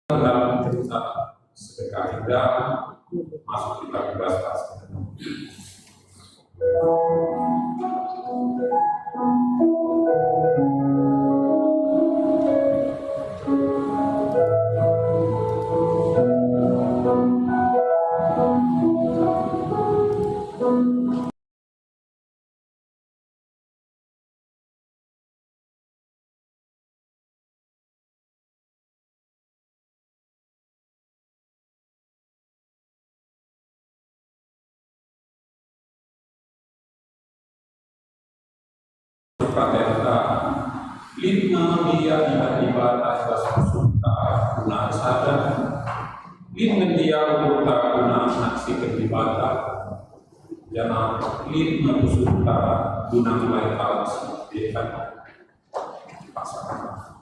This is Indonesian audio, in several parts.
dalam cerita sedekah hidang masuk kita bebas pasti. Prateta lima dia ibadah susunta guna sadar lima dia guna aksi keibatan jana lima susunta guna mulai kalas dekan pasangan.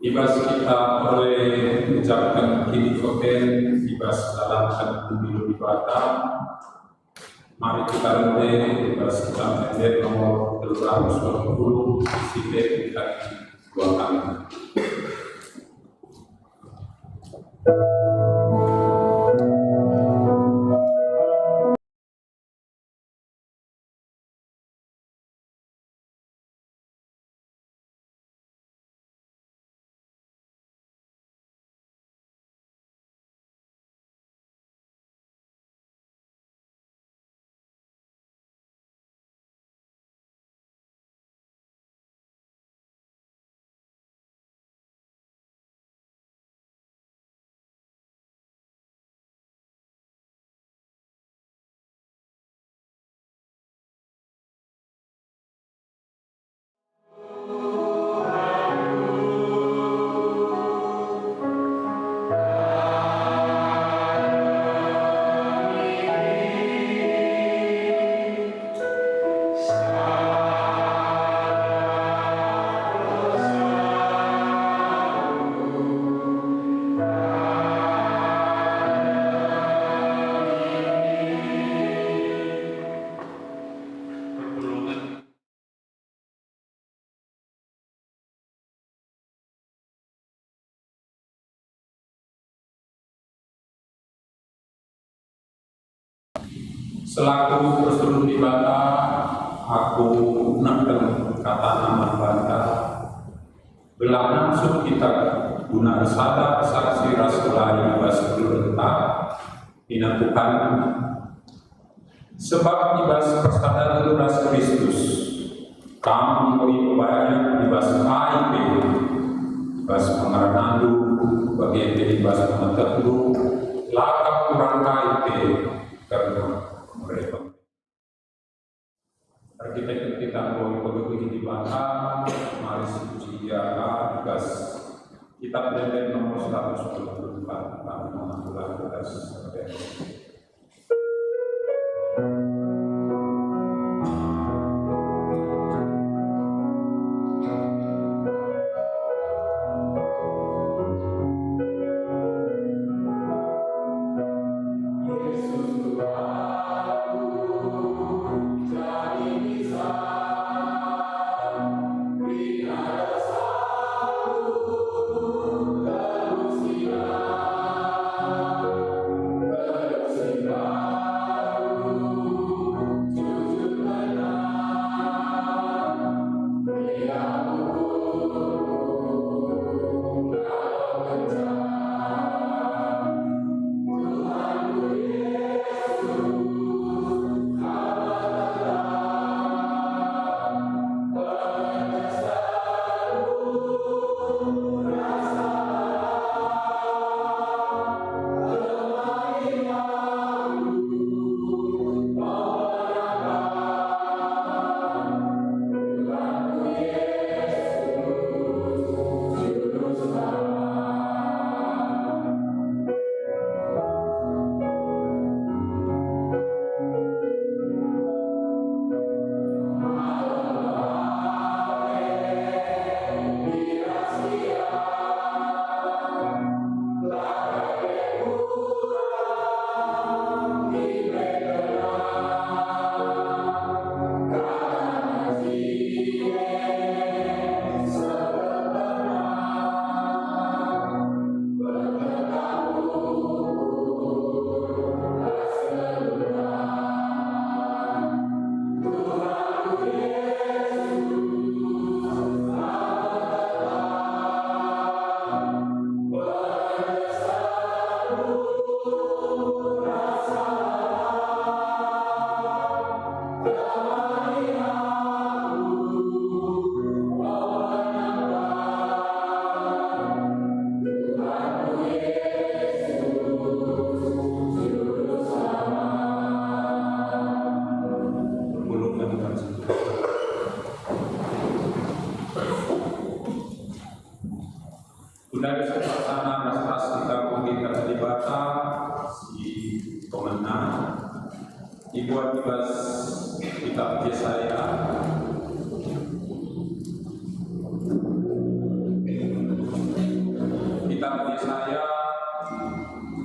Ibas kita oleh ucapkan kini koten ibas dalam pemilu di Batam. Mari kita rente ibas kita mende nomor 320 sidet kita 2 kali. Selaku pesuruh di Batam, aku gunakan kata nama Batam. Belah langsung kita guna sadar saksi rasulullah ibas berlentak ina Tuhan. Sebab ibas persadaran luras Kristus, kami beri banyak ibas KIP, ibas pengaranandu, bagian dari ibas pengaranandu, lakap kurang KIP karena mereka. Arsitek kita boleh di Batam, mari suci ya tugas kitab Dendeng nomor 124 tentang pengambilan tugas. dibuat dibahas kitab Yesaya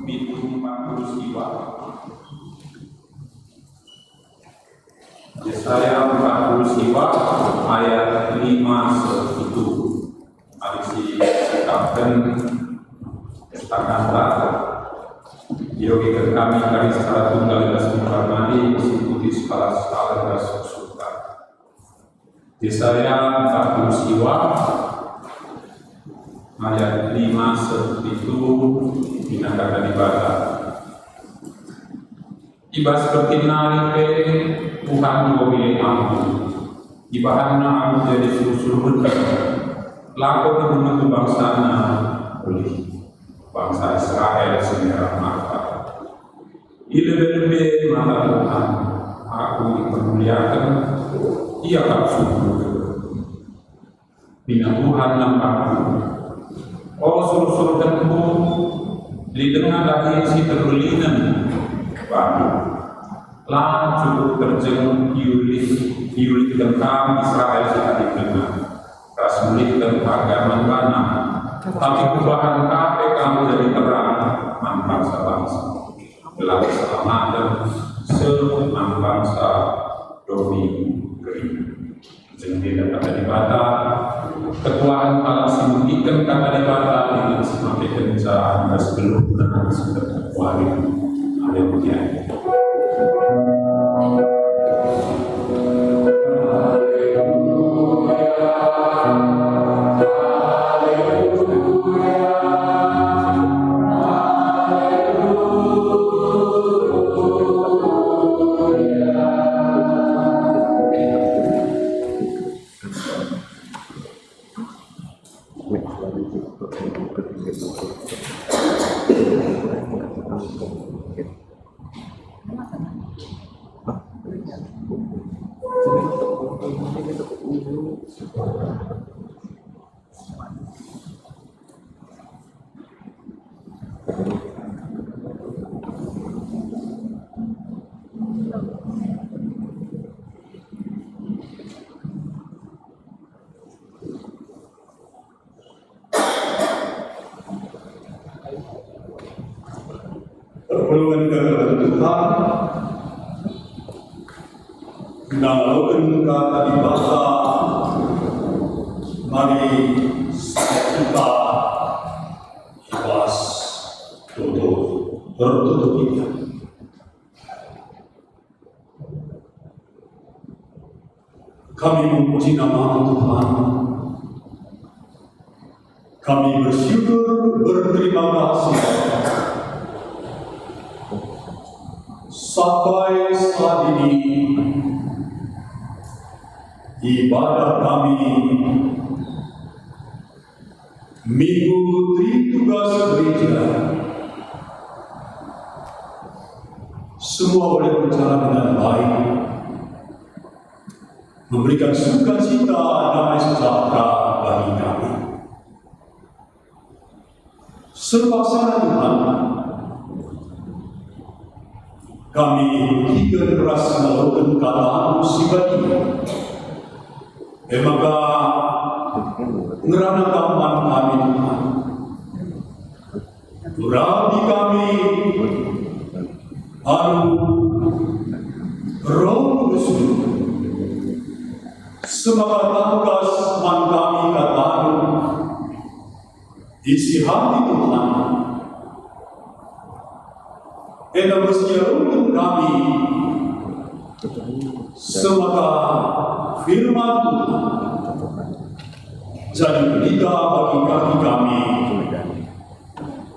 pintu 40 siwa. Yesaya 40 siwa ayat 5 itu alisi sikapkan kata yogi kami kali secara tunggal dan sempurna mengikuti sekolah dan suka. Yesaya 40 siwa ayat 5 itu dinamakan ibadah. Ibadah seperti nari Tuhan memilih aku. Ibadahnya aku jadi susul benar. Laku menunggu bangsanya oleh bangsa Israel semerah mata. Lebih-lebih mata Tuhan aku dipermuliakan. Ia tak syukur. Bina Tuhan nampakku. Oh suruh-suruh tentu di tengah lagi si terlinan bagi lah cukup terjeng yulik tentang Israel saat di tengah rasulik tentang agama mana tapi perubahan kafe kamu jadi terang bangsa-bangsa gelap selamatan semang bangsa domi kering jadi kata dibata ketuaan kalau simulkan kata dibata dengan semakin kencang dan sebelum dan sudah terkuali ada punya. Perluan kepada Tuhan, nalakan kata dibaca, mari kita ikhlas bertutup kita. Kami memuji nama Tuhan. Kami bersyukur, berterima kasih. Sampai saat ini ibadah kami Minggu Tritugas Gereja semua boleh berjalan dengan baik, memberikan sukacita damai sejahtera bagi kami. Serbaksana Tuhan, kami tiga ras melakukan kata musibah ini. Maka ngerana kaman kami Tuhan. Nurani kami anu Roh Kudus semoga tangkas man kami katakan isi hati Tuhan. Ena bersiarun kami semoga firman Tuhan jadi berita bagi kaki kami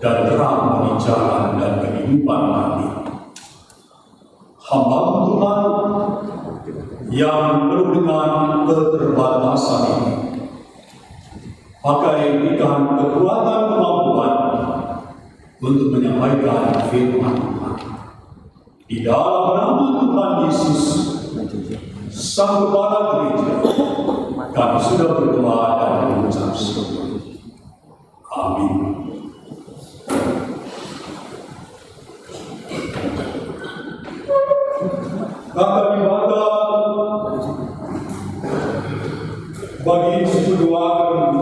dan terang bagi jalan dan kehidupan kami. Hamba Tuhan yang penuh dengan keterbatasan ini pakai berikan kekuatan kemampuan untuk menyampaikan firman Tuhan. Di dalam nama Tuhan Yesus, Sang Kepala Gereja, kami sudah berdoa dan mengucap syukur. Amin. Kata ibadah bagi sedoakan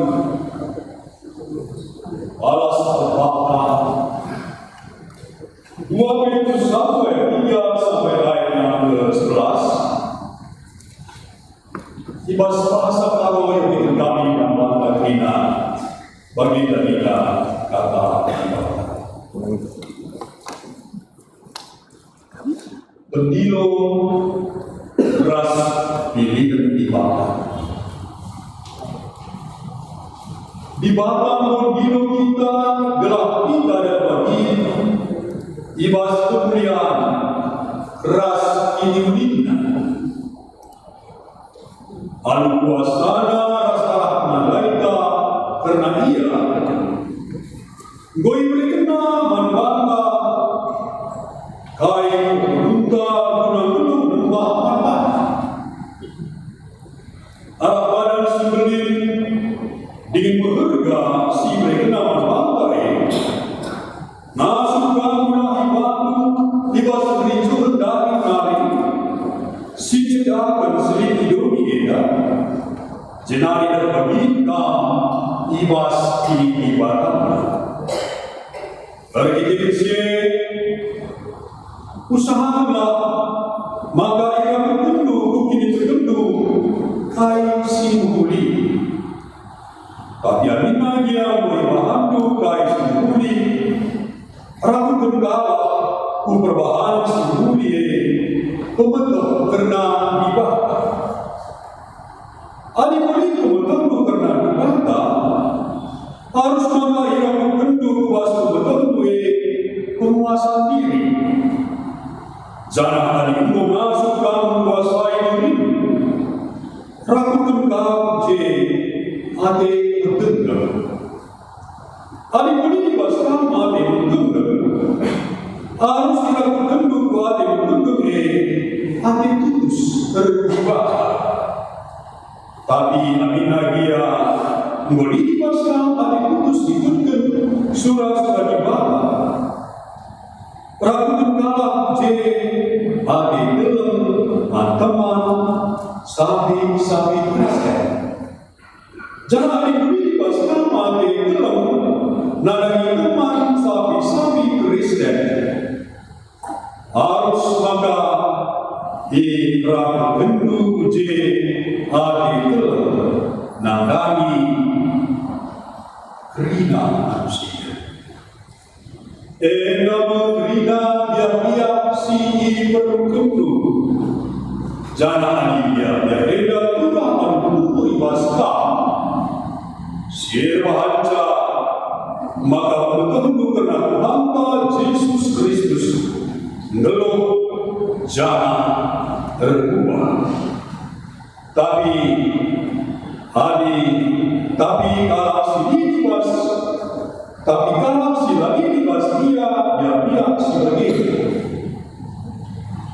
alas terbakar 2 Petrus 1:3 sampai ayatnya ke-11. Ibas bahasa karo yang diketahui dan bangga hina bagi dalika kata ibadah. Pendilo beras pilihan ibadah. Di batang pendilo kita gelap kita dan bagi ibas kemuliaan beras ini minna. Alu kuasana rasa malaika karena ia goi berkena manbangga kai berunta gunung-gunung lembah pantai arah badan si belin dengan berharga si berkena manbangga nasukkan guna ibadu ibas berincur dari nari si cedakan seri hidupi eda jenari terbagikam ibas ini ibadah bagi kita usahalah maka ia bertunduk kini tertunduk kai simuli tapi alina dia berbahandu kai simuli ragu kendala perbahan simuli pembentuk karena ibadah adi boleh pembentuk karena ibadah harus maka ia bertunduk kuasa bertunduk penguasa diri. Jangan ada yang memasukkan menguasai diri. Rakukan kau je ade bertengger. Ade boleh dibaskan ade bertengger. Harus dilakukan dulu ade bertengger. Ade putus terjebak. Tapi aminagia boleh dibaskan ade putus dikutkan surah-surah ibadah. Rakukan kalap je ade dalam teman sabi Kristen. Jangan ade boleh dibaskan ade dalam nadai teman sabi Kristen. Harus maka rakukan dulu je ade dalam nadai kerina manusia. Nama kerina biar si perkendu jangan dia eda Tuhan menghubungi baska siapa haja maka berkendu kena hamba Yesus Kristus ngeluh jangan terubah tapi kalau si dibas tapi kalau si lagi dibas dia si lagi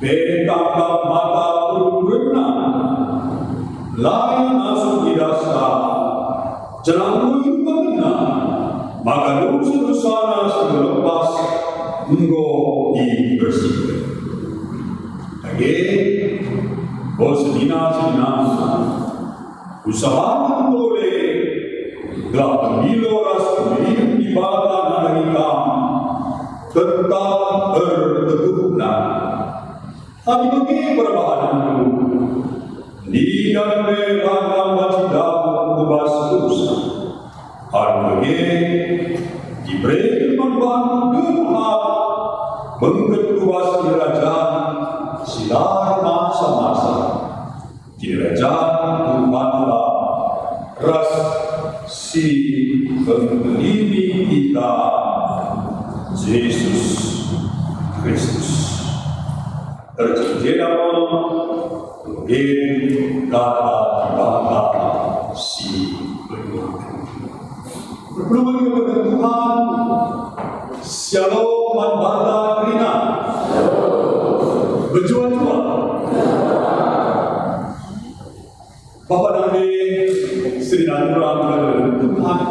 betapa mata berenang layan masuk di dasar jalan berenang maka dosa selepas engkau dibersihkan lagi sedina usaha boleh gelap pemilu ras pemilu ibadah nanahikam tetap berteguhna tapi bagi perbahanan itu di dalam ragam wajidah kubas dosa hari bagi diberi perbahanan duha bengket kubas kerajaan silar masa-masa kerajaan Tuhanlah ras si pembeli kita Yesus Kristus terjadi kata si berpeluang kepada Tuhan Shalom Manbata Rina berjuang-juang Bapak Nabi Sri Natura kepada Tuhan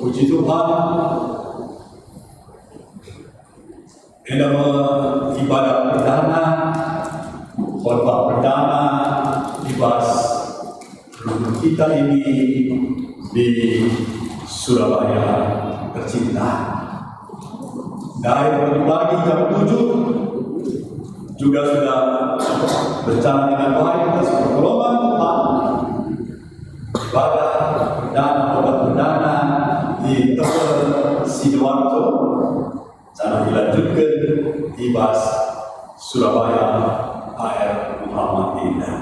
puji Tuhan dalam ibadah perdana, khotbah perdana Ibas rumah kita ini di Surabaya tercinta. Dari pagi jam 7 juga sudah berjalan dengan baik atas pertolongan Tuhan. Ibadah perdana, khotbah perdana di Tebel Sidoarjo, sana dilanjutkan Ibas Surabaya AR Muhammadiyah.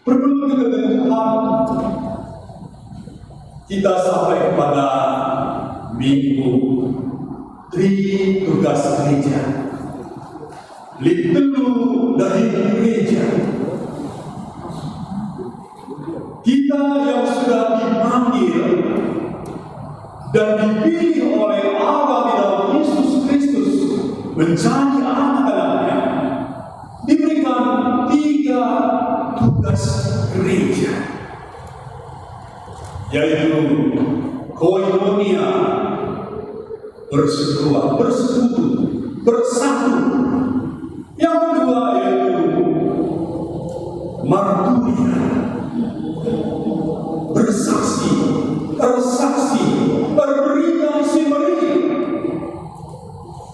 Berdoa kepada Tuhan, kita sampai kepada Minggu Tri Tugas Gereja, litelu dari gereja. Kita yang sudah dipanggil dan dipilih oleh Allah di dalam Yesus Kristus menjadi anak-anaknya, diberikan 3 tugas gereja, yaitu koinonia, bersekutu, bersatu. Yang kedua yaitu marturia, bersaksi, berberita simeri.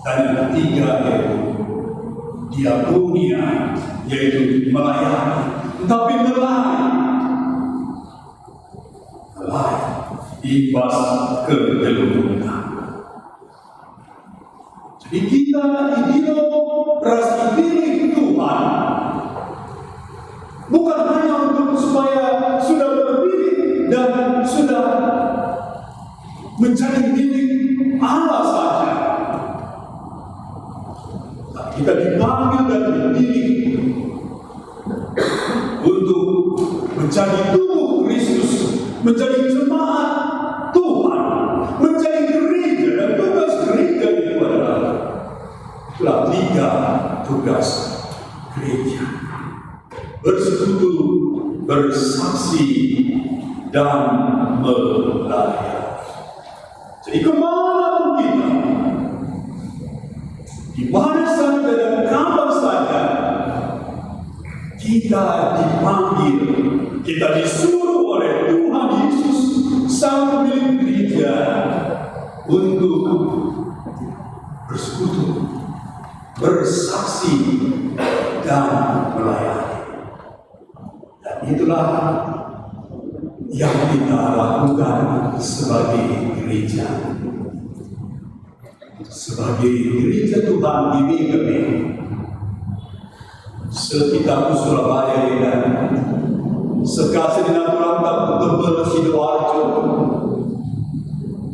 Dan yang ketiga yaitu diakonia, yaitu melayani, tapi melayani Ibas kegelumbungan. Jadi kita dipilih Tuhan bukan hanya untuk supaya sudah terpilih dan sudah menjadi milik Allah saja. Kita dipanggil dan dipilih untuk menjadi tubuh Kristus, menjadi jemaat Tuhan, menjadi gereja. Dan tugas gereja itu adalah 3 tugas gereja: bersekutu, bersaksi, dan melayani. Jadi kemanapun kita, di mana saja dan kapan saja, kita dipanggil, kita disuruh oleh Tuhan Yesus sang pemilik gereja untuk bersekutu, bersaksi, dan melayani. Dan itulah yang kita lakukan sebagai gereja. Sebagai gereja Tuhan di BKB sekitar Surabaya dan sekasih dengan perantau Tebel Sidoarjo,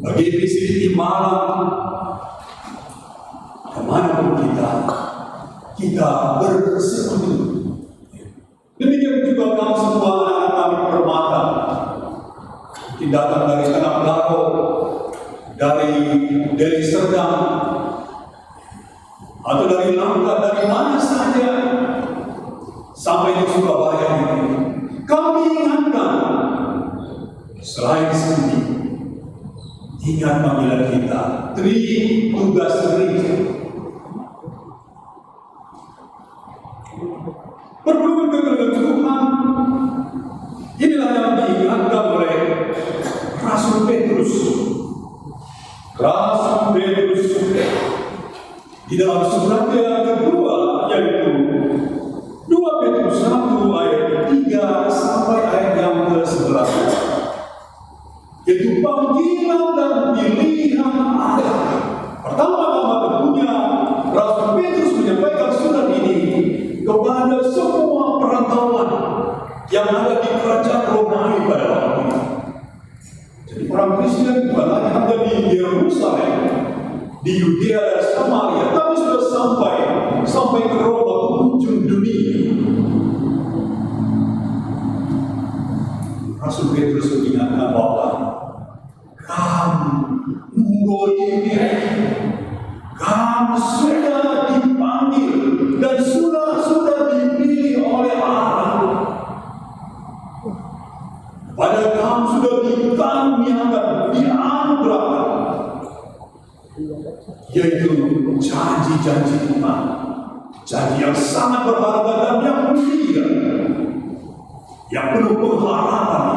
bagi di Malang, kemanapun kita bersekutu. Demikian juga kami semua anak kami Permata, mungkin datang dari Tanah Blaro, dari Deli Serdang, atau dari Langkat, dari mana saja, sampai di Surabaya ini. Kami ingatkan, selain sendiri, ingat panggilan kita, 3 tugas gereja. Berdoa kepada Tuhan, inilah yang diingatkan oleh Rasul Petrus. Di dalam suratnya yang kedua, yaitu 2 Petrus 1 ayat 3 sampai ayat yang ke-11, yaitu panggilan dan pilihan Allah. Pertama-tama tentunya Rasul Petrus menyampaikan surat ini kepada semua perantauan yang ada di kerajaan Romawi pada waktu itu. Jadi orang Kristen bukan hanya di Yerusalem, di Yudea dan Samaria, tapi sudah sampai ke Roma, ke ujung dunia. Rasul Petrus mengingatkan bahwa kamu sudah dipanggil dan sudah dipilih oleh Allah. Padahal kamu sudah dikaruniakan, dianugerahkan yaitu janji-janji Tuhan, janji yang sangat berharga dan yang mulia, yang penuh pengharapan.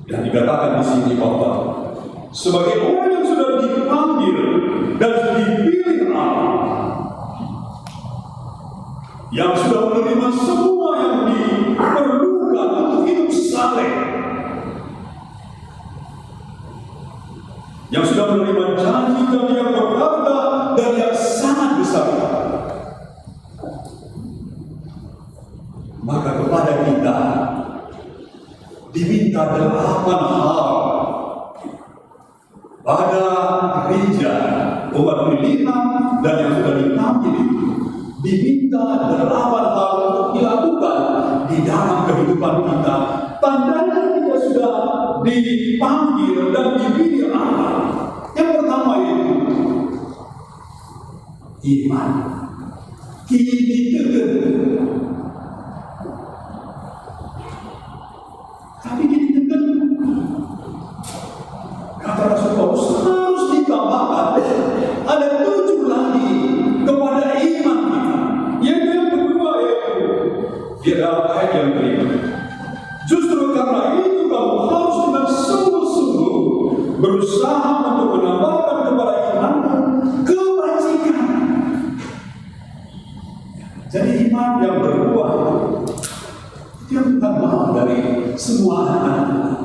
Dan dikatakan di sini bahwa sebagai orang yang sudah dipanggil dan dipilih Allah, yang sudah menerima semua yang diperlukan untuk hidup saleh, yang sudah menerima janji-janji yang berharga dan yang sangat besar, maka kepada kita diminta 8 hal pada gereja umat pilihan dan yang sudah dipanggil itu. Diminta 8 hal untuk dilakukan di dalam kehidupan kita. Tandanya kita sudah dipanggil dan dipilih Allah. Yang pertama itu iman. Kini teguh. Tapi kini teguh. Kata Rasul Paulus harus ditambahkan ada 7 lagi kepada iman kita. Yang kedua yaitu di dalam ayat yang kelima. Justru karena itu kamu harus dengan sungguh-sungguh berusaha untuk menambahkan kepada imanmu kebajikan. Jadi iman yang berbuah itu yang Tuhan mau dari semua anak-anak.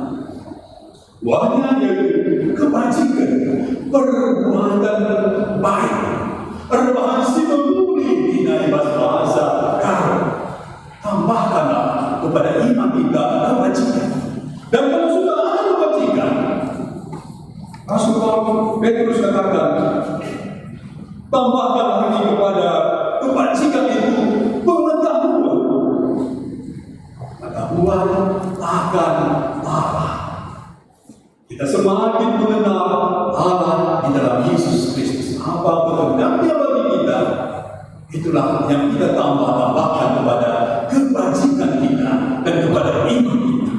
Buahnya yaitu kebajikan, perbuatan baik, rebahan si pemuli di bahasa kau. Tambahkanlah kepada iman kita kebajikan. Dan kalau sudah ada kebajikan, Rasul Petrus katakan, tambahkan lagi kepada kebajikan itu pengetahuan. Pengetahuan akan Allah. Kita semakin mengenal Allah di dalam Yesus Kristus. Apa kehendaknya bagi kita, itulah yang kita tambahkan kepada kebajikan kita dan kepada iman kita.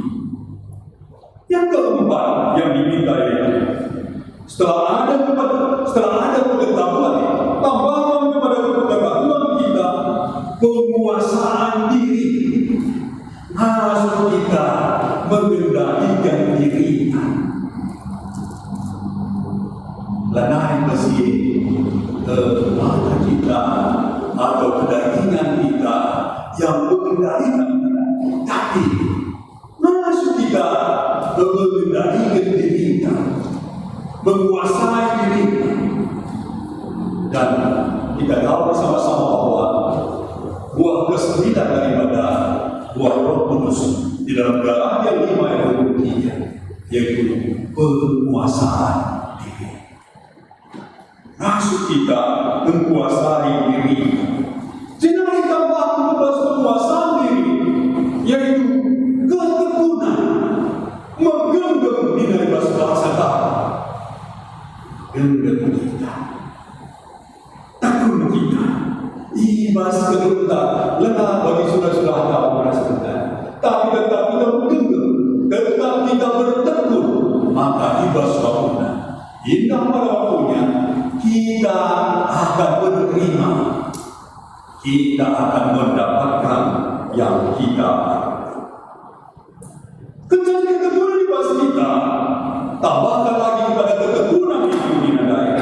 Yang keempat yang diminta itu, setelah ada pengetahuan, tambahkan kepada pengetahuan kita penguasaan diri. Harus kita mengendalikan diri. Lenai mesin mata kita atau kedagingan kita yang mengendalikan kita, tapi masuk kita mengendalikan diri kita, menguasai diri kita. Dan kita tahu bersama-sama bahwa buah ke-9 daripada buah Roh Kudus di dalam Galatia 5 ayat 23 yaitu penguasaan. Masuk kita menguasai diri. Jangan ditambahkan kepada penguasaan diri, yaitu ketekunan, menggenggam di dalam bahasa kata. Genggam kita, tekun kita, ibas keduta, lelah bagi saudara-saudara tahu merasakan. Tapi tetap kita menggenggam, tetap kita bertekun, maka ibas waktunya, indah pada waktunya. Kita akan menerima, kita akan mendapatkan yang kita kecuali ketekunan di bahasa kita. Tambahkan lagi kepada ketekunan itu dinadai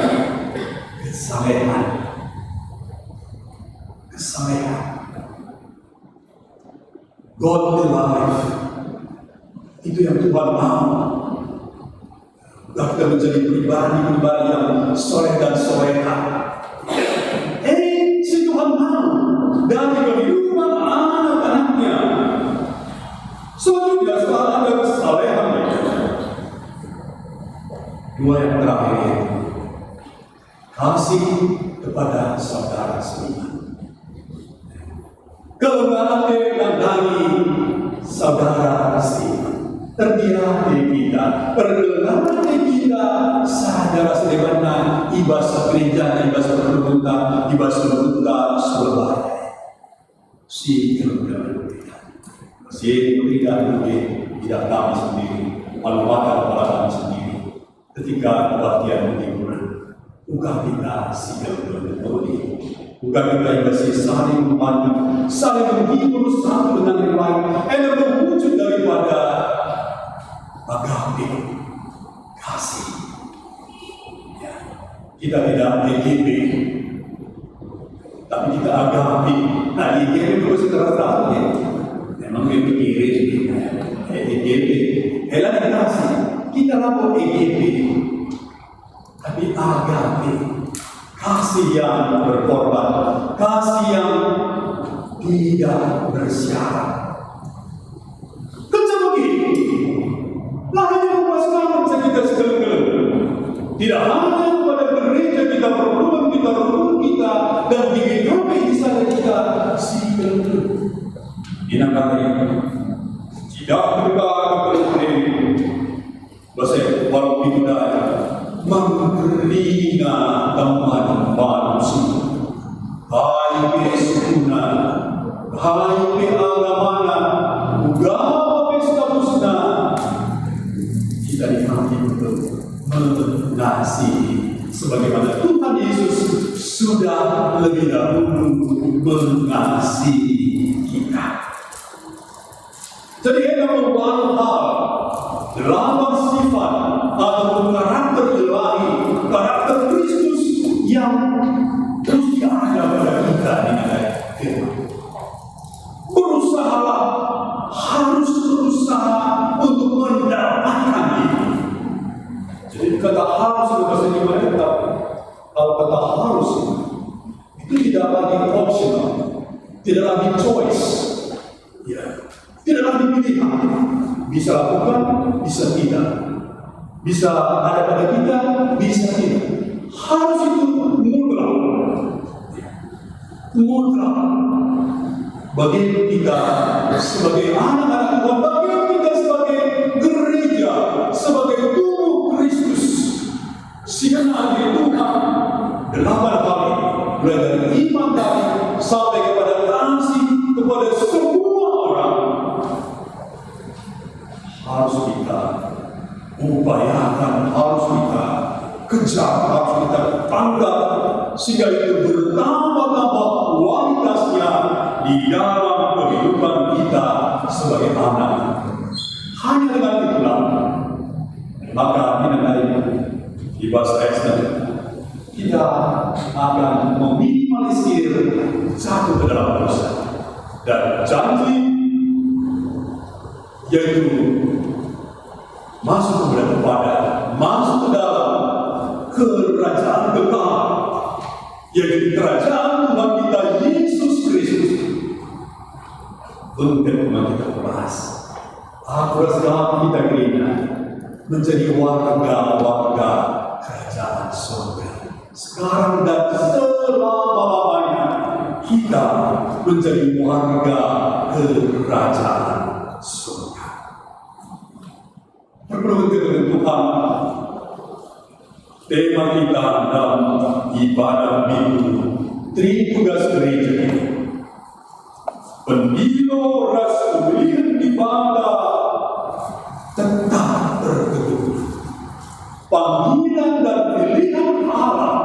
kesalehan. Godly life itu yang Tuhan mau. Kita menjadi pribadi yang soleh dan soleha. Si Tuhan mau dari kehidupan anak-anaknya. Selanjutnya setelah ada kesalehan, 2 yang terakhir, kasih kepada saudara seiman. Kelembagaan dan dari saudara seiman. Terdiam diri kita, pergelangan diri kita, saudara sebagaimana ibas gereja, ibas perluta, ibas perluta sebelah. Si kelembagaan kita, si tidak kami sendiri, malu-malu kepala kami sendiri ketika kebaktian hiburan. Bukan kita sidang berdoa, bukan kita yang masih saling membantu, saling menghibur satu dengan yang lain, dan berwujud daripada agape, kasih. Ya. Kita tidak EGP, tapi kita agape. Nah, EGP itu secara ya. Memang dipikirin, EGP. Elah kasih, kita lapor EGP. Tapi agape, kasih yang berkorban, kasih yang tidak bersyarat. Kencang begini, hanya memuaskan kita sekali-kali. Tidak hanya kepada gereja kita, pertemuan kita, rukun kita, dan di GKP di sana kita sekali-kali. Dinamai tidak berkata-kata bahasa walau itu mengerina teman manusia. Hai pesuna, hai peagamana, ugama pesta musna. Kita dipanggil untuk mengasihi, sebagaimana Tuhan Yesus sudah lebih dahulu mengasihi kita. Jadi ada beberapa hal lambang sifat atau karakter ilahi, karakter Kristus yang terus ada pada kita di negara firman. Berusahalah, harus berusaha untuk mendapatkan itu. Jadi kata harus itu bahasa Indonesia tetap. Kalau kata harus itu tidak lagi optional, tidak lagi choice, ya, tidak lagi pilihan. Bisa lakukan, bisa tidak. Bisa ada pada kita, bisa tidak. Harus itu mutlak. Mutlak. Bagi kita sebagai anak-anak Tuhan, bagi kita sebagai gereja, sebagai tubuh Kristus. Siapa di Tuhan 8 kali, mulai dari iman tadi sampai kepada kasih kepada semua orang. Harus kita upayakan, harus kita kejar, harus kita tanggap, sehingga itu bertambah-tambah kualitasnya di dalam kehidupan kita sebagai anak. Hanya dengan itulah, maka di bahasa Kristen kita akan meminimalisir jatuh ke dalam dosa dan janji, yaitu masuk ke dalam kerajaan kekal, yaitu kerajaan Tuhan kita Yesus Kristus. Untuk kita bahas, aku rasa kita kena menjadi warga kerajaan surga. Sekarang dan selama-lamanya kita menjadi warga kerajaan surga. Perlu Tuhan, tema kita dalam ibadah minggu Tritugas Gereja ini, pendilo ras pemilihan ibadah tetap tertutup. Panggilan dan pilihan Allah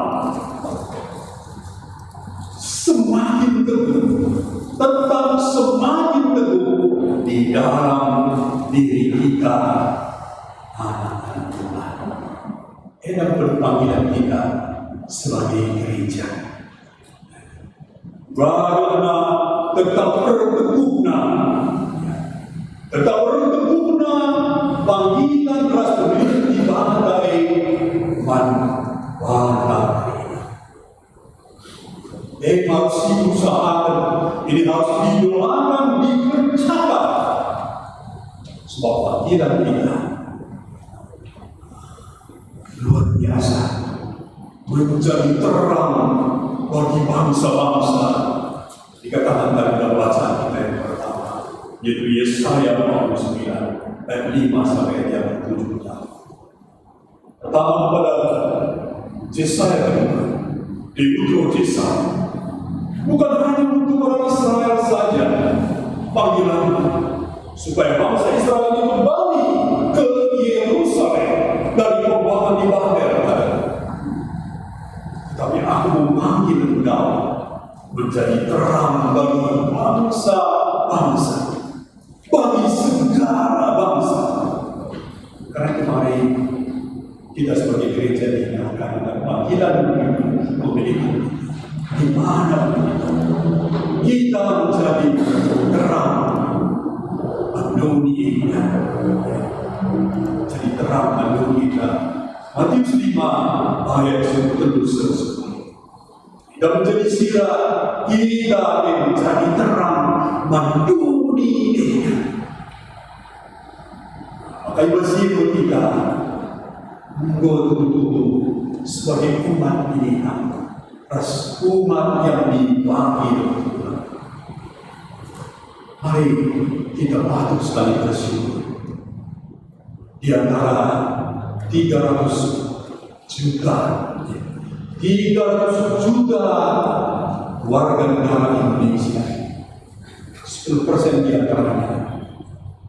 semakin teguh, tetap semakin teguh di dalam diri kita, anak-anak Tuhan. Enak berpanggilan kita sebagai gereja. Bagaimana tetap berteguhna, panggilan ras pemilihan ibadah ini harus diusahakan, ini harus didoakan, dikerjakan. Sebab panggilan kita luar biasa, menjadi terang bagi bangsa-bangsa. Dikatakan dalam bacaan kita yang pertama, yaitu Yesaya 49 ayat 5 sampai ayat 7. Pertama kepada Yesaya kedua, di ujung Yesaya, bukan hanya untuk orang Israel saja panggilan, supaya bangsa Israel ini kembali ke kita sebagai gereja diingatkan dengan panggilan pemilihan. Di mana kita menjadi terang dunia, jadi terang dunia. Matius 5 ayat 10. Kita menjadi sirah, kita menjadi terang mendunia. Maka ibu kita betul-betul sebagai umat pilihan, umat yang dipanggil. Mari kita patut sekali bersyukur. Di antara 300 juta warga negara Indonesia, 10% di antaranya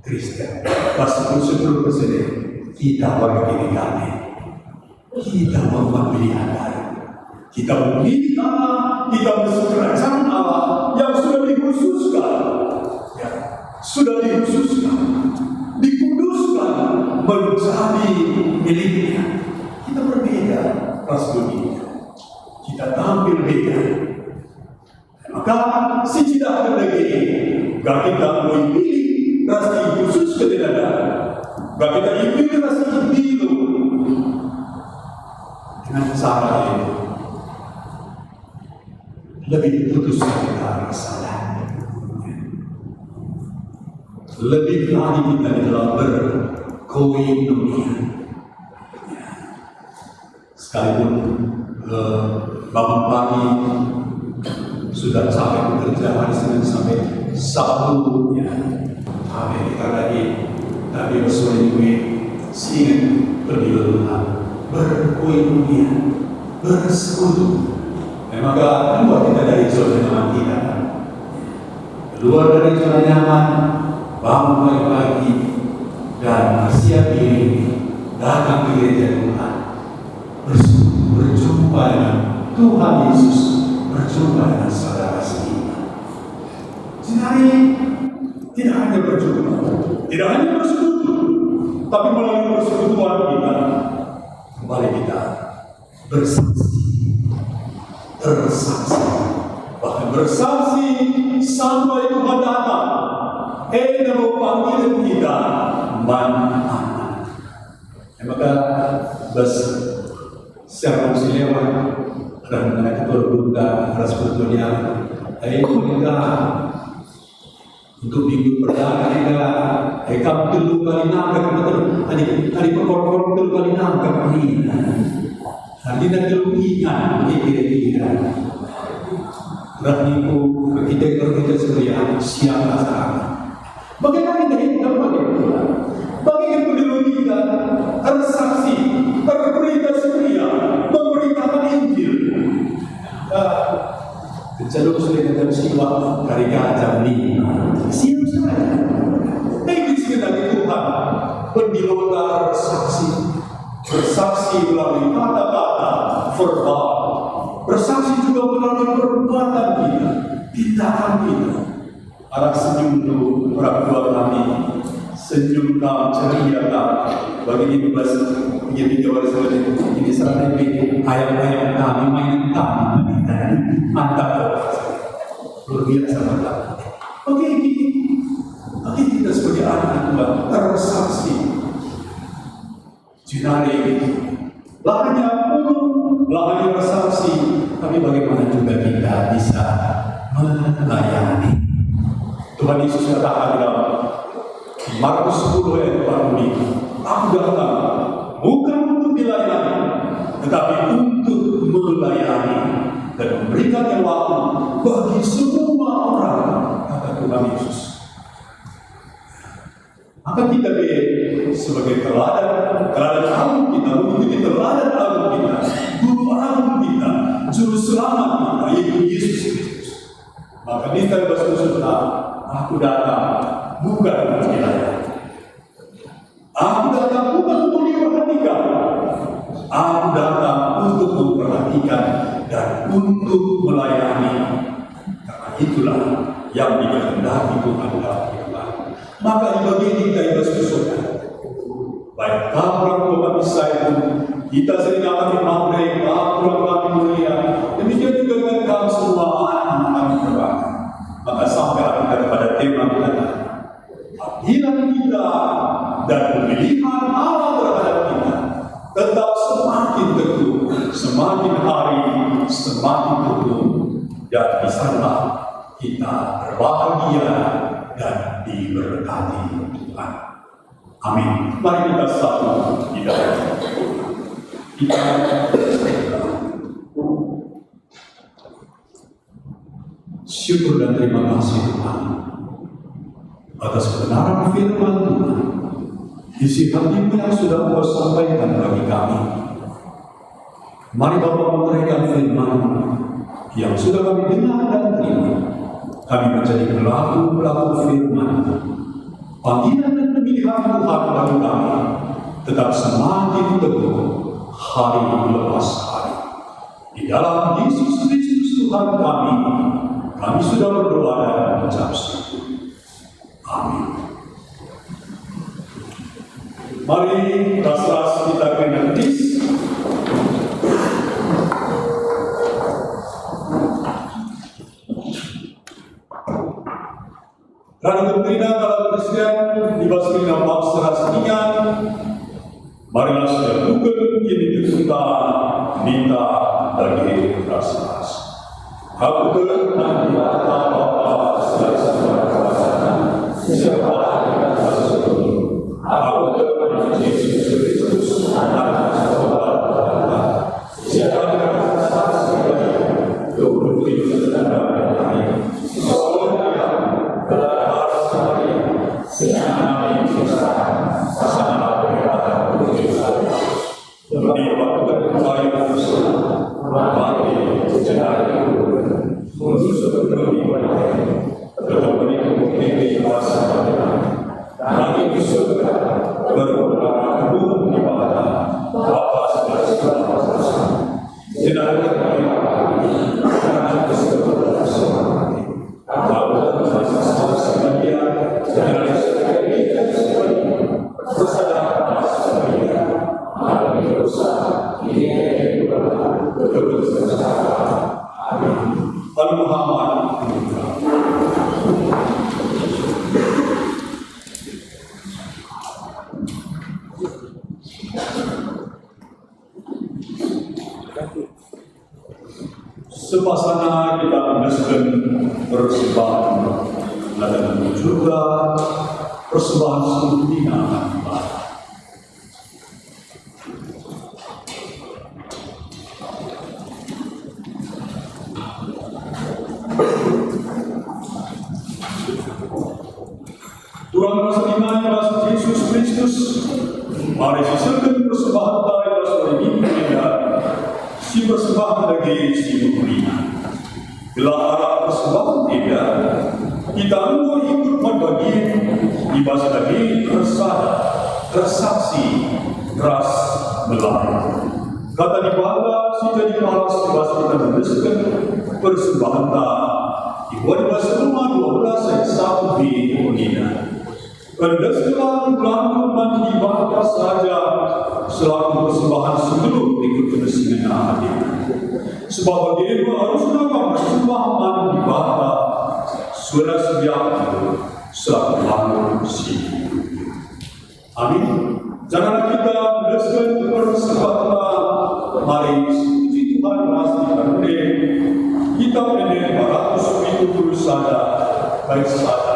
Kristen. Pas 10% kita warga GKP. Kita membuat pilihan baru. Kita memilih Allah, kita bersukaracaan Allah yang sudah dikhususkan, dikuduskan menjadi miliknya. Kita berbeda ras dunia, kita tampil beda. Maka si tidak berdegi, gak kita mau pilih ras khusus ketika gak kita pilih ras itu dengan cara itu lebih putus kita salah, lebih berani kita di dalam berkoinonia. Sekalipun bangun pagi sudah sampai bekerja hari Senin sampai Sabtu, sampai kita tadi bersore ingin berdialog, berkoinonia, bersekutu. Maka keluar kita dari zona nyaman kita, keluar dari zona nyaman, bangun pagi-pagi dan bersiap diri datang ke gereja Tuhan, berjumpa dengan Tuhan Yesus, berjumpa dengan saudara seiman. Jadi tidak hanya berjumpa, tidak hanya bersekutu, tapi melalui persekutuan kita kembali kita bersaksi, bahkan bersaksi sampai Tuhan datang. Namo panggilan kita mana? Maka secara lewat dan mereka berbunda ras berdunia. Kita untuk minggu perdana kita perlu kali nangkap tadi perkara-perkara perlu kali nangkap ini. Hari ini keluhian kira-kira. Rahiku kita sebenarnya siapa sekarang? Bagaimana kita bagaimana dulu kita bersaksi, berberita setia, memberitakan Injil. Jalur sudah kita siwa dari jam 5. Siapa saja. Tapi sekali Tuhan pendilotar bersaksi melalui kata-kata verbal, bersaksi juga melalui perbuatan kita, tindakan kita. Arah senyum dulu, orang tua kami, senyum kami, ceria kami. Bagi ini bebas, begini jawab seperti ini serta ayam-ayam kami, mainan kami, mantap, luar biasa mantap. Bagi kita sebagai anak Tuhan tersaksi. Jinari lahannya penuh, lahannya bersaksi, tapi bagaimana juga kita bisa melayani. Tuhan Yesus katakan dalam Markus 10 ayat 45, aku datang bukan untuk dilayani, tetapi untuk melayani dan memberikan yang waktu bagi semua orang, kata Tuhan Yesus. Maka kita sebagai teladan agung kita, mengikuti teladan agung kita, guru agung kita, juru selamat kita, yaitu Yesus Kristus. Maka kita bersumpah, aku datang bukan untuk dilayani. Aku datang bukan untuk diperhatikan. Aku datang untuk memperhatikan dan untuk melayani. Karena itulah yang dikehendaki Tuhan dalam firman. Maka bagi kita yang bersumpah, baik kamu orang tua bisa itu Kita sering alami mereka, kurang kami mulia. Demikian juga dengan kami semua anak kami berbakti. Maka sampai kita kepada tema kita, panggilan kita dan pemilihan Allah terhadap kita tetap semakin teguh, semakin hari semakin teguh, dan di sana kita berbahagia dan diberkati Tuhan. Amin. Mari kita satu di dalam kita syukur dan terima kasih Tuhan atas kebenaran firman Tuhan, isi hati-Mu yang sudah Engkau sampaikan bagi kami. Mari Bapa menerangkan firman yang sudah kami dengar dan terima. Kami menjadi pelaku-pelaku firman. Panggilan dan pemilihan Tuhan bagi kami tetap semakin teguh hari lepas hari. Di dalam Yesus Kristus Tuhan kami sudah berdoa dan mengucap syukur. Amin. Mari ras-ras kita kenalis. Rana Doktrina kalau Kristen dibasuh dengan bangsa rasanya. Marilah sudah bukan kini kita minta bagi ras-ras. Aku berkenan di atas Bapa siapa yang bersyukur. Aku berkenan Yesus Kristus anak Bapa. Siapa yang bersyukur. Tuhan dan Bapa. Sepasana kita menyusun persembahan dan juga persembahan sempurna ibadah. Tuhan rasa iman rasa Yesus Kristus, mari sisirkan persembahan dari rasa ini si persembahan bagi si mulia. Bila arah persembahan tidak, kita semua ikut membagi ibadah lagi tersaksi, ras melayani. Kata dibaca si jadi malas bahasa kita menuliskan persembahan dibuat di bahasa rumah 12 ayat 1b mulia. Kendeslah bulan mandi ibadah saja selaku persembahan sebelum ikut kebesingan hati. Sebab dia haruslah persembahan ibadah sudah sediakan selaku manusia. Amin. Janganlah kita menuliskan persembahan. Mari puji Tuhan pasti berdiri. Kita menjadi 470 saja baik saja.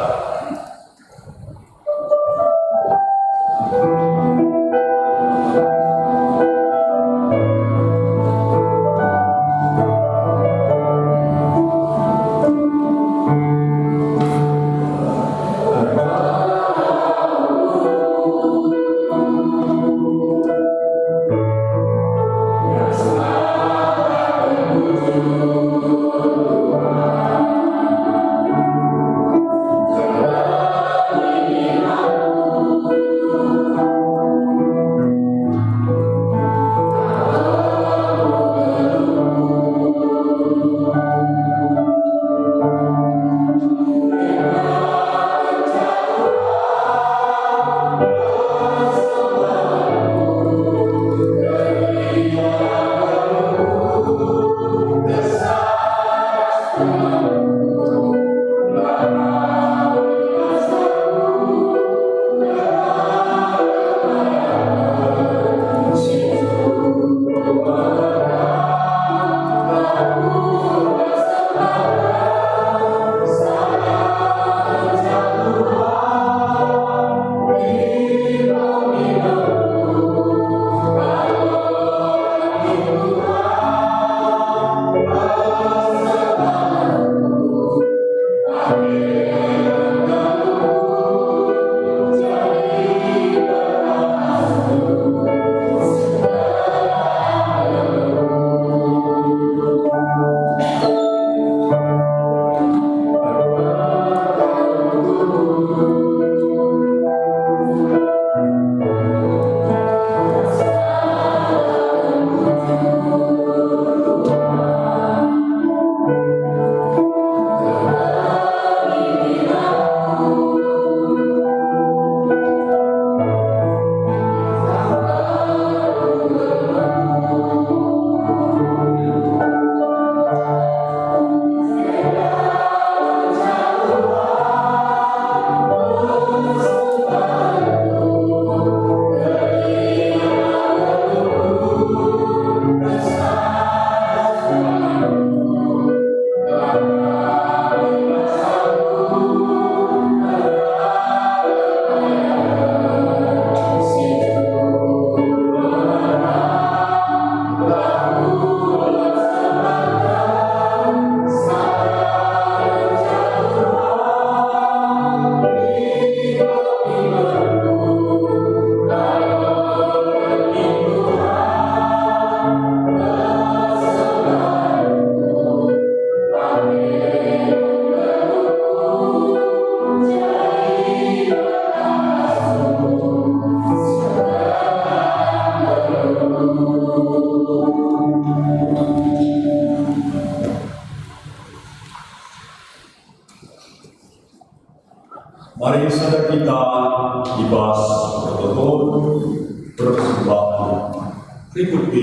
Berikut B,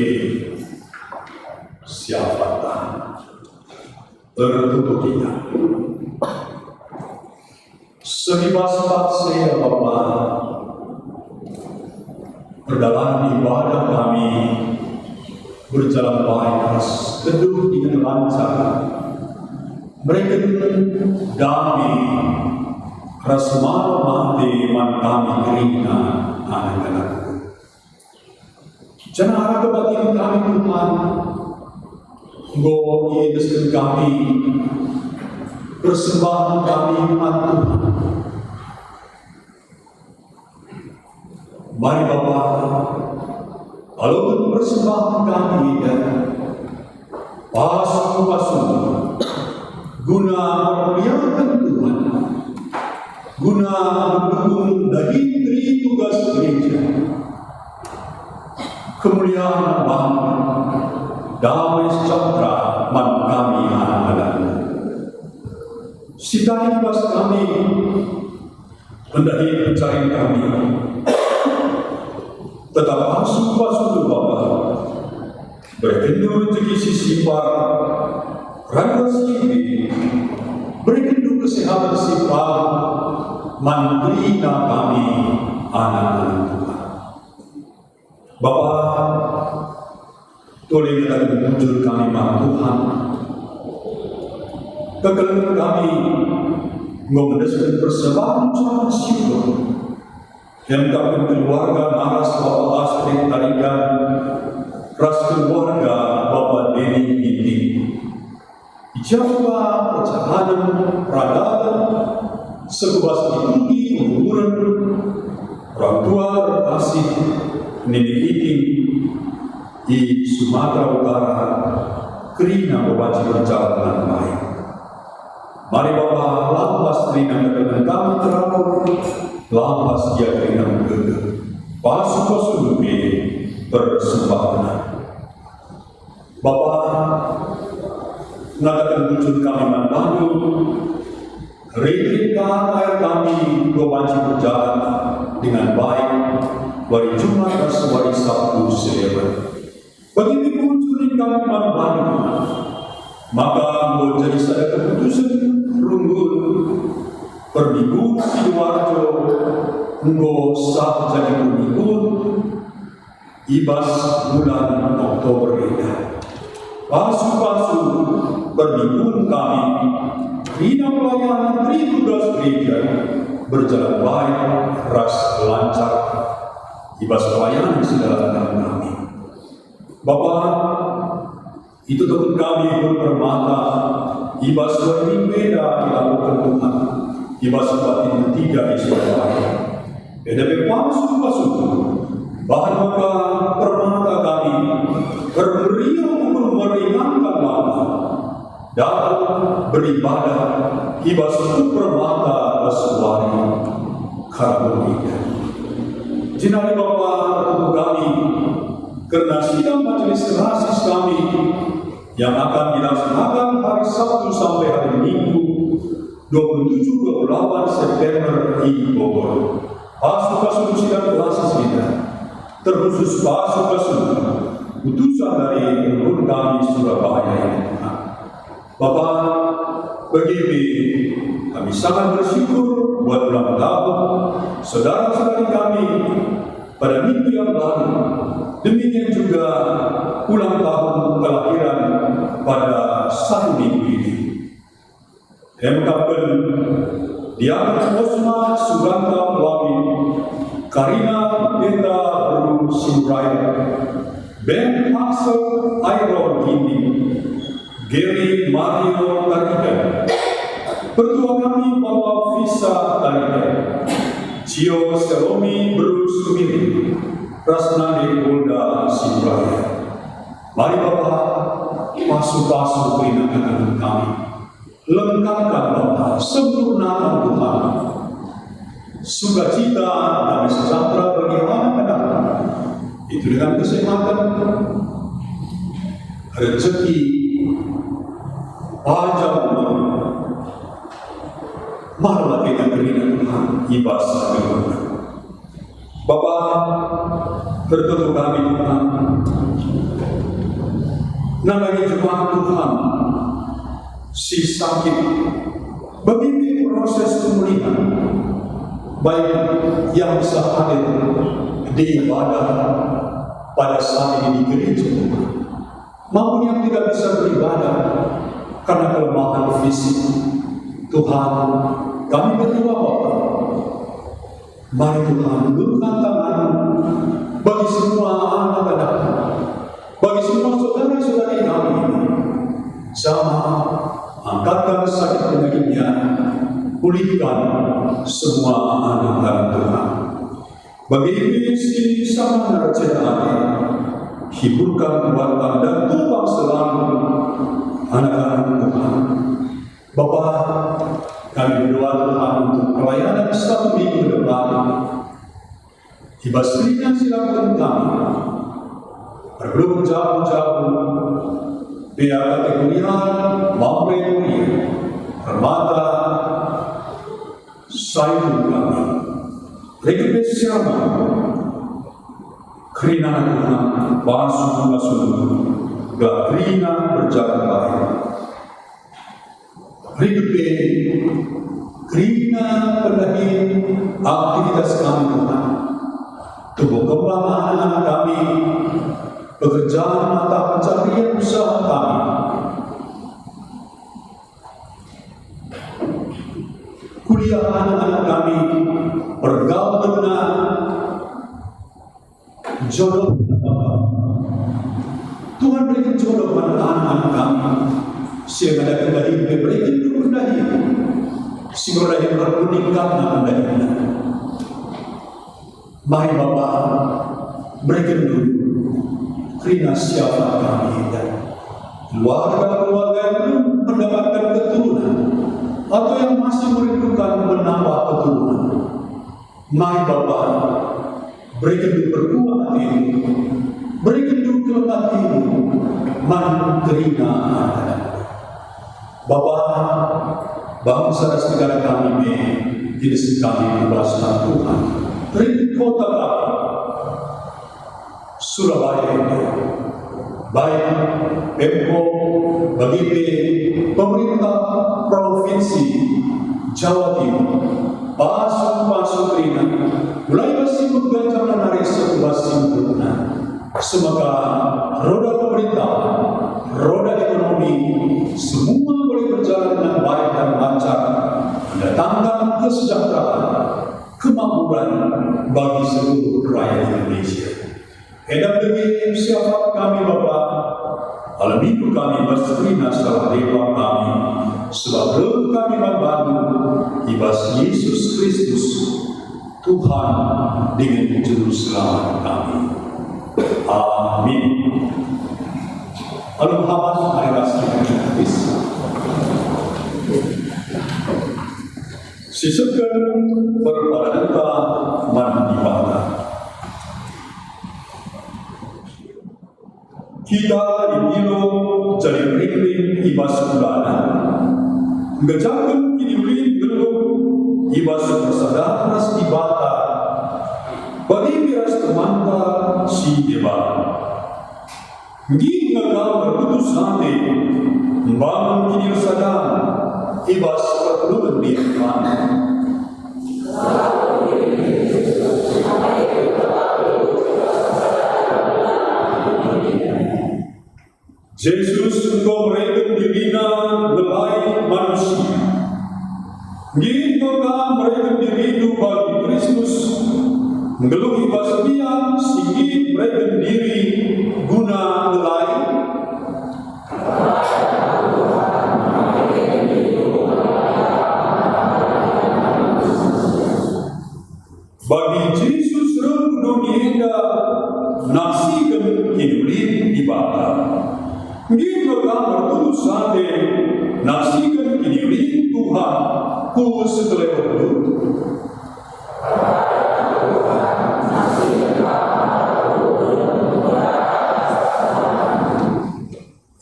siapatan tertutup kita. Sebebas saya Bapak, perjalanan ibadah kami berjalan baik, teduh dengan lancar. Mereka damai, rasmana mati man kami kerina anak-anak. Jangan harap kebatin kami Tuhan, Engkau Yesus kami, persembahan kami umat Tuhan. Mari Bapa, kalau persembahan kami dan pasung-pasung guna memuliakan Tuhan, guna mendukung dari tugas gereja, kemuliaan Bapa, damai sejahtera man kami anak-anak. Sidai tugas kami, hendaknya pencarian kami, tetap pasung-pasung Bapa, berkendur rezeki sifat, rangka sini, berkendur kesehatan sifat, mantrina kami anak-anak Tuhan. Bapa, tolong kita muncul kami Tuhan. Kegelapan kami mengundaskan persembahan ucapan syukur yang kami keluarga naras Bapak Astrid Tarigan, ras keluarga Bapak Denny Binti, Jawa percahanan peradaban sebebas ditinggi umuran orang tua terkasih nenek iting di Sumatera Utara kerina wajib berjalan dengan baik. Mari Bapak lampas kerina dengan kami teratur, lampas dia kerina menggegah pasu-pasu persembahan. Bapak mengatakan muncul kami membantu rintikan air kami wajib berjalan dengan baik dari Jumat dan hari Sabtu selewat. Begitu muncul kami membantu, maka menjadi saya keputusan runggul perminggu Sidoarjo engkau sah jadi perminggu ibas bulan Oktober ini. Pasu-pasu perminggu kami rina pelayanan tugas gereja berjalan baik, ras lancar, ibas pelayanan segala kami. Bapak, itu tentu kami berpermata, ibas yang beda dilakukan Tuhan, ibas batin ketiga Israel. Tetapi pasu-pasu, bahkan maka permata kami bermeriah untuk meringankan Bapa dalam beribadah, ibas itu permata bersuara karbohidrat. Jinari Bapa untuk kami, karena sidang majelis rasis kami yang akan dilaksanakan hari Sabtu sampai hari Minggu 27-28 September di Bogor. Pasu-pasu sidang rasis kita, terkhusus pasu-pasu utusan dari Gubernur kami Surabaya ini. Bapak, begini kami sangat bersyukur buat ulang tahun saudara-saudari kami pada minggu yang lalu. Demikian juga ulang tahun kelahiran pada satu minggu ini. Mkabel Diaken Osma Suganta Melawi, Karina Benda Baru Simraya, Ben Axel Iron Gini, Gary Mario Tarigan, Pertua kami Bapak Visa Tarigan, Cio Seromi Bruce Sumiri, Rasnadi Polda Simraya. Mari Bapak, pasu-pasu peringakan kami, lengkapkan Bapak, sempurnakan Tuhan, sukacita damai sejahtera bagi anak-anak, itu dengan kesehatan, rezeki, panjang umur, marilah kita berikan Tuhan ibadah kepada Bapak. Bertemu kami Tuhan, namanya jemaat Tuhan, si sakit, begitu proses pemulihan, baik yang bisa hadir di ibadah pada saat ini di gereja, maupun yang tidak bisa beribadah karena kelemahan fisik. Tuhan, kami berdoa Bapa, mari Tuhan ulurkan tangan bagi semua anak-anak, bagi semua saudara-saudari kami, sama angkatkan sakit penyakitnya, pulihkan semua anak-anak Tuhan. Bagi misi sama naracetane, hiburkan kuatkan dan tumpang selalu anak-anak Tuhan. Bapa, kami berdoa Tuhan untuk pelayanan 1 minggu ke depan. Ibasrinya silakan kami, berbelum jauh-jauh, biar kategorian mampu permata sayur kami, legibes siapa, kerina Tuhan, basuh-basuh, kerina berjalan baik. Ribe, kerina pendahir aktivitas kami Tuhan, tubuh kembang anak-anak kami, pekerjaan mata pencarian usaha kami, kuliah anak-anak kami, pergaulan jodoh Bapa. Tuhan berikan jodoh pada anak-anak kami, sehingga ada kendali berikan kendali, sehingga ada berkuningkan kendali. Mari Bapa, berikan dulu kerana siapa kami dan keluarga-keluarga yang belum mendapatkan keturunan atau yang masih merindukan menambah keturunan. Mari Bapa, berikan dulu berkuat ini, berikan dulu kelemah ini, manterina Bapa, bangsa dan negara kami di desa kami bebaskan Tuhan. Beri kota kami, Surabaya, baik Pemko, bagi pemerintah provinsi Jawa Timur, pasuk Rina, mulai masih mengganjar menarik sebuah sempurna. Semoga roda pemerintah, roda ekonomi, semua boleh berjalan dengan baik dan lancar, mendatangkan kesejahteraan, kemakmuran bagi seluruh rakyat Indonesia. Edam demi siapa kami Bapa, alam hidup kami berserina setelah dewa kami, sebab roh kami membantu ibas Yesus Kristus, Tuhan dengan juru selamat kami. Amin. Lalu Muhammad hari rasanya habis. Sisipkan berpadananta mandipada. Kita dipilo jadi ring-ring ibas bulana. Ngejakan kini ulin belum ibas bersadar ras ibata. Bagi miras temanta si deba. Ngi ngakal berputus nanti membangun kini sadar ibas perlu diiman. Yesus engkau mereka dirina belai manusia. Engkau mereka dirindu bagi Kristus. Mengeluh ibas dia singgi mereka diri guna belai. Bagi Yesus roh dunia nasikan hidup ibadah. Gitu kan bertulus sate nasikan hidup Tuhan ku setelah berdua.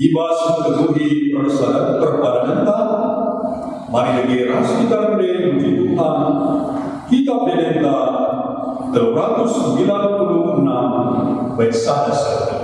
Ibas memenuhi persyarat perpadananta, mari negara kita memuji Tuhan. Kitab Dedenta 396 baik sana serta.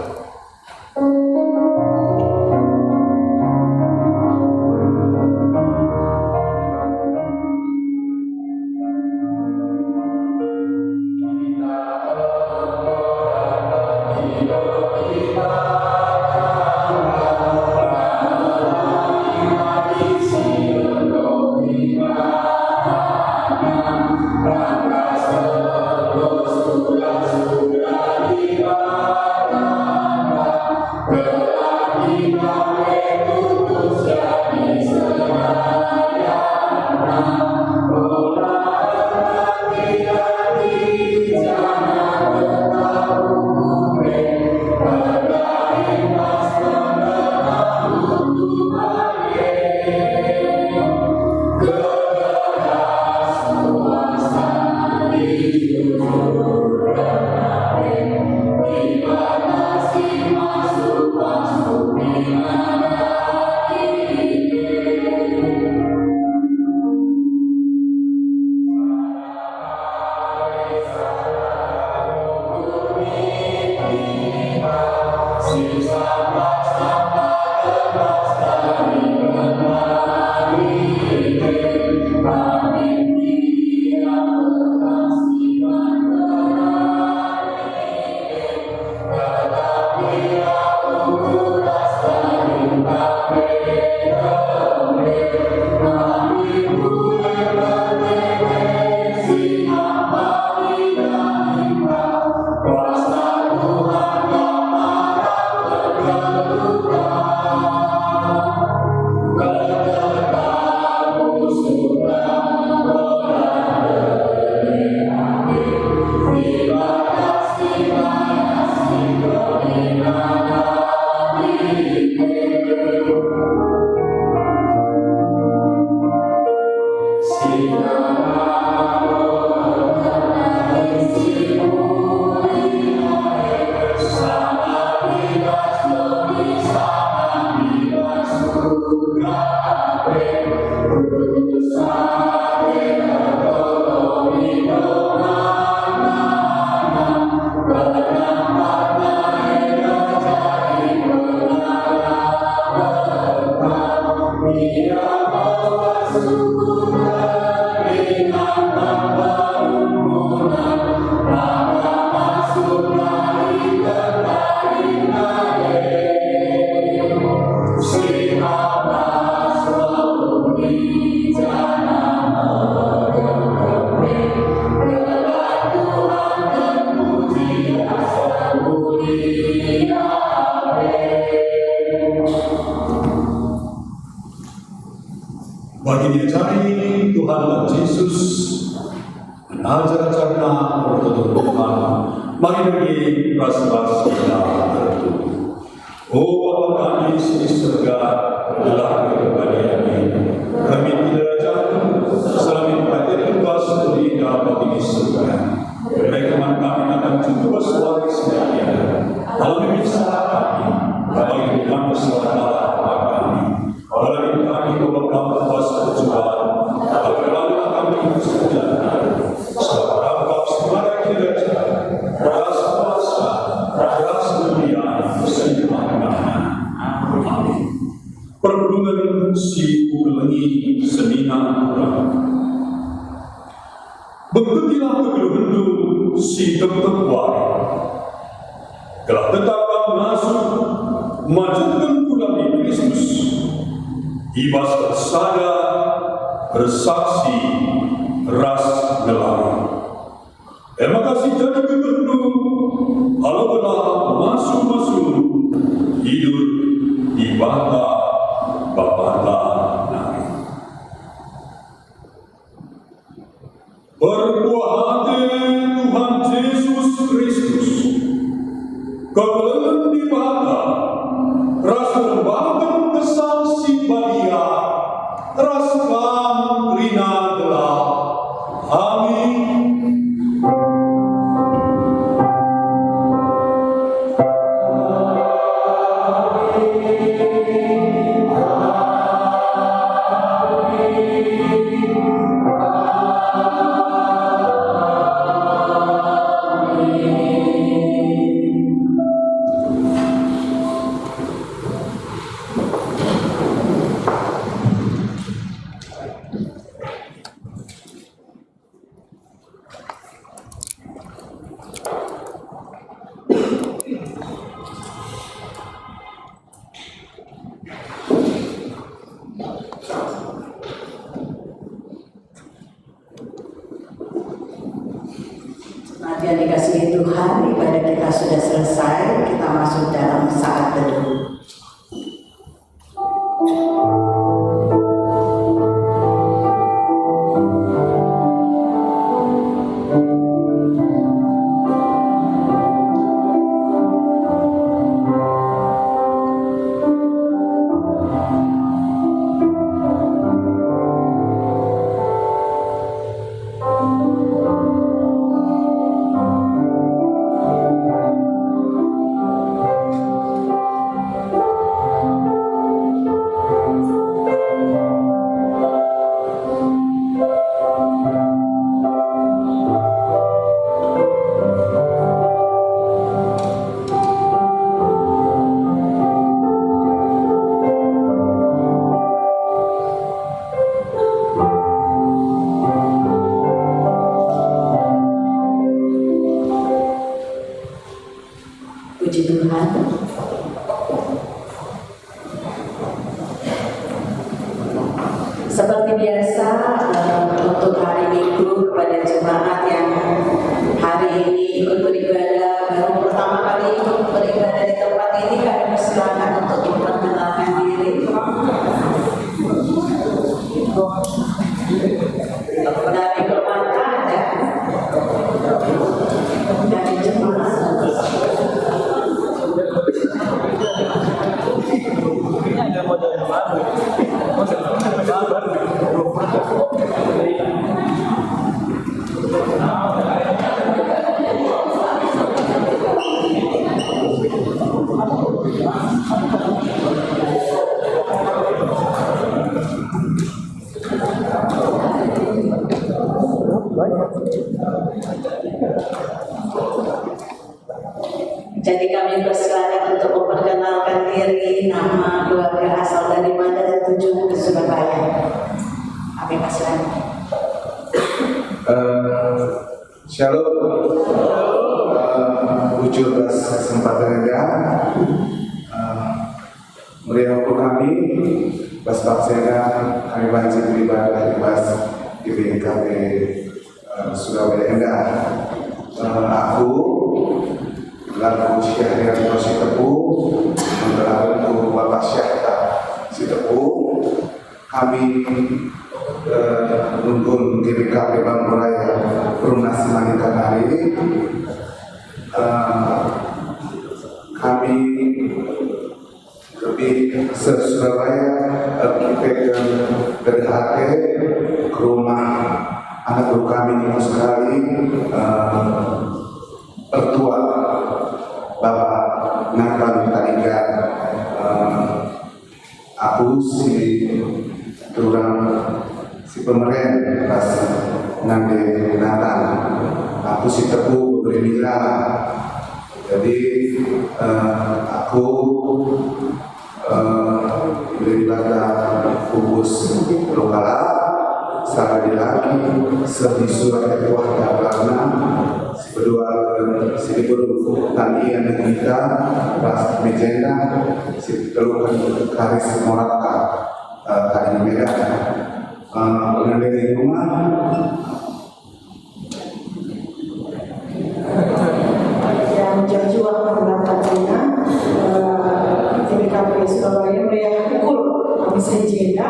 Bagi dicari Tuhan Yesus ajar-ajarnya bertutur Tuhan, mari bagi ras-ras kita bertutur. Oh Bapa kami di surga, telah kebahagiaan kami tidak jatuh selama perhatian tugas beri dapat di surga. Mereka kami akan jumpa suara semuanya. Kalau bisa kami, bagi Tuhan bersuara kami. Kalau kami berdoa puasa perjuangan, apabila kami bersedia, sebab semuanya tidak rasa puasa, rasa dunia, seimbang. Amin. Perlindungan si ulangi senina orang. Begitulah kegeluhendung si tempat telah tetap masuk majukan pulang di Kristus. Ibas bersada bersaksi ras nelayan. Terima kasih jadi gubernur. Kalau telah masuk hidup di bangga Bapa Nabi. Berbuah hati Tuhan Yesus Kristus. Kebelan di bangga. Ras membangun kesaksi badia, raskan rina adalah. Amin. Tuhan, ibadah kita sudah selesai. Kita masuk dalam saat teduh. Puji Tuhan. Seperti biasa, untuk hari Minggu kepada jemaat yang hari ini ikut beribadah, baru pertama kali ikut beribadah di tempat ini, kami persilakan untuk memperkenalkan diri. Dari permata ada, dari jemaat. Jadi kami persilakan untuk memperkenalkan diri, nama, keluarga, asal dari mana, dan tujuan ke Surabaya. Kami persilakan. Shalom. Ucul atas kesempatan Anda. Meriah untuk kami, Bas Baksena, kami wajib beribadah di Bas di BKP Surabaya Enda. Aku lalu Syahrian Sitepu, untuk Bapak Syahta Sitepu, kami Rumpun GBKP Banguraya Perumnas Manita hari kami lebih Surabaya arsitek dan berhati ke rumah anak buah kami yang sekali pertua Bapak Nakal Tadiga aku si turang si pemerintah pas nanti Natal aku si tepu berbeda jadi aku beribadah kubus lokal sekali lagi seperti surat kedua karena kedua sedikit tanian kita pas mejenda si keluhan karis moraka kali mereka pengambil di rumah yang jauh-jauh berangkat Cina di KPU Surabaya meriah pukul kami sejeda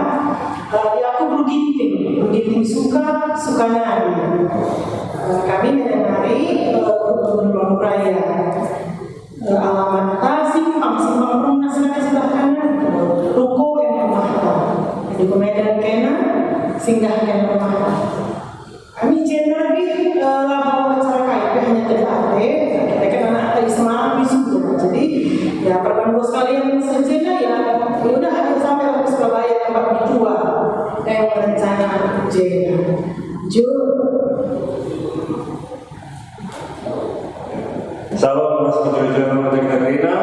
aku berugiting suka nari kami mendenari Gubernur Raya alamat simpang Perumnas sebelah kanan ruko yang rumah di Medan Kena singgah yang rumah kami channel lebih lama acara KIP hanya tidak ada kita kan anak dari Semarang wisuda jadi ya perlu sekalian sejenak ya udah ada sampai ke Surabaya tempat dijual yang rencana Jena Salam Mas Pujurjan Menteri Katrina.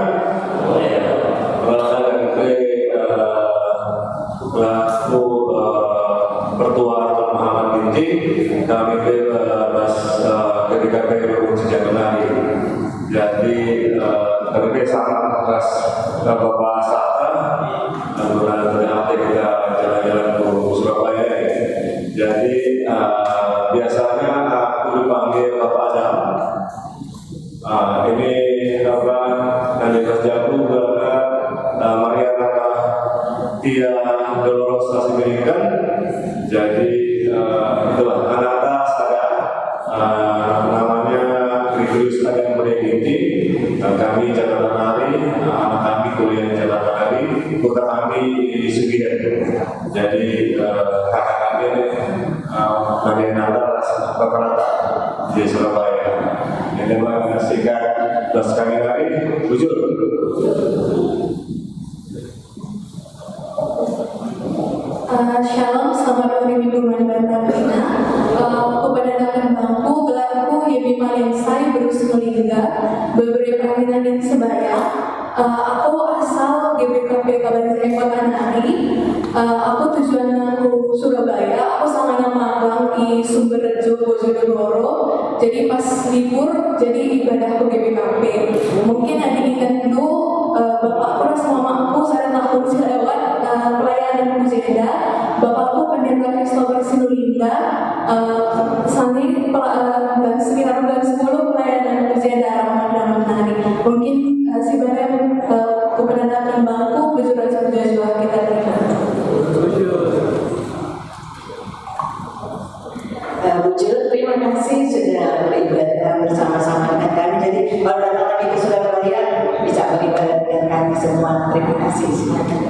Pelaku Pertua Muhammad Binti. Kami Mas ketika berhubung sejak menari. Jadi kami sangat atas Bapak Sata. Nanti kita jalan-jalan ke Surabaya. Jadi biasanya aku dipanggil Bapak Adam. Ini apa Nadi Jabu berangkat Maria Nata Tia Dolores Asibilikan. Jadi itulah Anata ada namanya Gregorius Agan Bereginti. Kami catatan hari, anak kami kuliah catatan hari, putra kami di Sugihan. Jadi kakak kami Maria Nata Bapak di Surabaya. Ini menyaksikan belas kami hari jujur. Shalom, selamat hari Minggu Mandarina. Kepada bangku, gelarku Yemi Malinsai Berusulingga, beberapa yang sebaya. Aku asal GBKP Kabupaten Kota Nari. Aku tujuan aku Surabaya. Aku sangatnya magang di Sumberjo Bojonegoro. Jadi pas libur, jadi ibadah ke GBKP. Mungkin adik itu bapakku sama mamaku saya tahun lewat pelayanan Mujeda. Bapakku pendeta Christopher Sinulinga. Sampai sekitar bulan 10 pelayanan Mujeda Ramadan Nari. Mungkin si bareng kebenaran bangku bujur-bujur kita terima. Bujur, terima kasih sudah beribadah bersama-sama dengan kami. Jadi kalau datang lagi ke Surabaya bisa beribadah dengan kami semua. Terima kasih. Silakan.